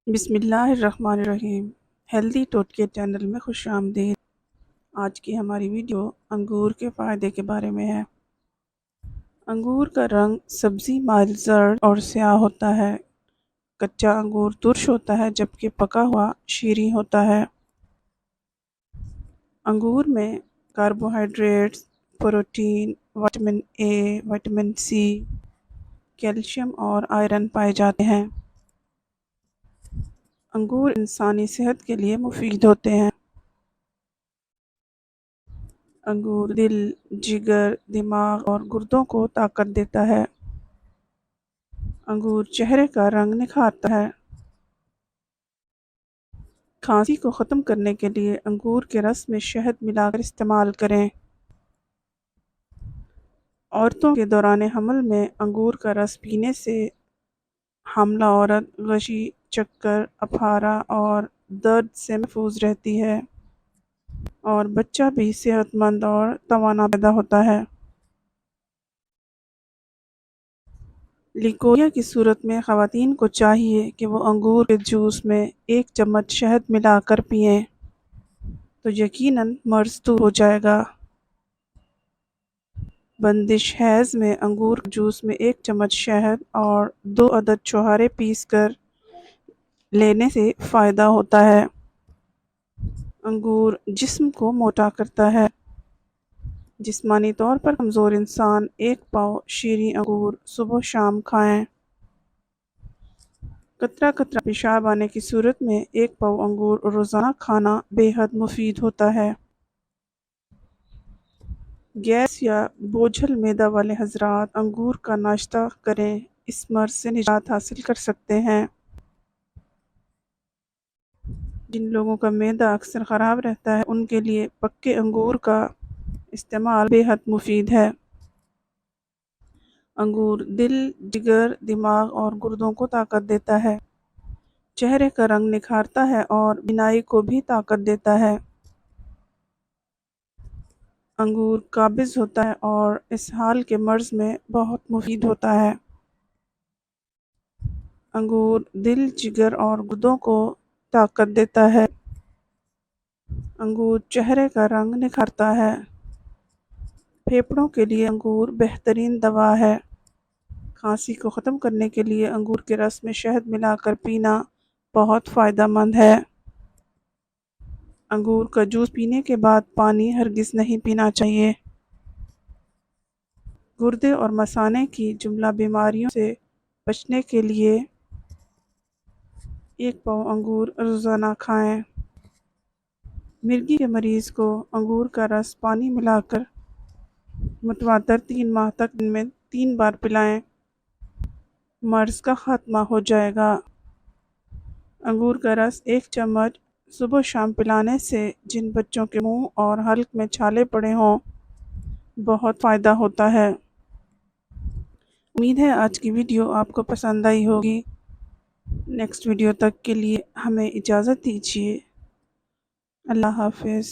بسم اللہ الرحمن الرحیم۔ ہیلدی ٹوٹکے چینل میں خوش آمدید۔ آج کی ہماری ویڈیو انگور کے فائدے کے بارے میں ہے۔ انگور کا رنگ سبزی مائل زرد اور سیاہ ہوتا ہے۔ کچا انگور ترش ہوتا ہے جبکہ پکا ہوا شیریں ہوتا ہے۔ انگور میں carbohydrates, protein, vitamin A, vitamin C, calcium اور آئرن پائے جاتے ہیں۔ انگور انسانی صحت کے لیے مفید ہوتے ہیں۔ انگور دل، جگر، دماغ اور گردوں کو طاقت دیتا ہے۔ انگور چہرے کا رنگ نکھارتا ہے۔ کھانسی کو ختم کرنے کے لیے انگور کے رس میں شہد ملا کر استعمال کریں۔ عورتوں کے دوران حمل میں انگور کا رس پینے سے حاملہ عورت غشی، چکر، اپھارا اور درد سے محفوظ رہتی ہے اور بچہ بھی صحت مند اور توانا پیدا ہوتا ہے۔ لیکوریا کی صورت میں خواتین کو چاہیے کہ وہ انگور کے جوس میں 1 چمچ شہد ملا کر پئیں تو یقیناً مرض دور ہو جائے گا۔ بندش حیض میں انگور کے جوس میں 1 چمچ شہد اور 2 عدد چھوہارے پیس کر لینے سے فائدہ ہوتا ہے۔ انگور جسم کو موٹا کرتا ہے۔ جسمانی طور پر کمزور انسان 1 پاؤ شیریں انگور صبح و شام کھائیں۔ قطرہ قطرہ پیشاب آنے کی صورت میں 1 پاؤ انگور روزانہ کھانا بے حد مفید ہوتا ہے۔ گیس یا بوجھل معدہ والے حضرات انگور کا ناشتہ کریں، اس مرض سے نجات حاصل کر سکتے ہیں۔ جن لوگوں کا معدہ اکثر خراب رہتا ہے ان کے لیے پکے انگور کا استعمال بے حد مفید ہے۔ انگور دل، جگر، دماغ اور گردوں کو طاقت دیتا ہے۔ چہرے کا رنگ نکھارتا ہے اور بینائی کو بھی طاقت دیتا ہے۔ انگور قابض ہوتا ہے اور اسہال کے مرض میں بہت مفید ہوتا ہے۔ انگور دل، جگر اور گردوں کو طاقت دیتا ہے۔ انگور چہرے کا رنگ نکھارتا ہے۔ پھیپھڑوں کے لیے انگور بہترین دوا ہے۔ کھانسی کو ختم کرنے کے لیے انگور کے رس میں شہد ملا کر پینا بہت فائدہ مند ہے۔ انگور کا جوس پینے کے بعد پانی ہرگز نہیں پینا چاہیے۔ گردے اور مثانے کی جملہ بیماریوں سے بچنے کے لیے 1 پاؤ انگور روزانہ کھائیں۔ مرگی کے مریض کو انگور کا رس پانی ملا کر متواتر 3 ماہ تک دن میں 3 بار پلائیں، مرض کا خاتمہ ہو جائے گا۔ انگور کا رس 1 چمچ صبح و شام پلانے سے جن بچوں کے منہ اور حلق میں چھالے پڑے ہوں بہت فائدہ ہوتا ہے۔ امید ہے آج کی ویڈیو آپ کو پسند آئی ہوگی۔ نیکسٹ ویڈیو تک کے لیے ہمیں اجازت دیجیے۔ اللہ حافظ۔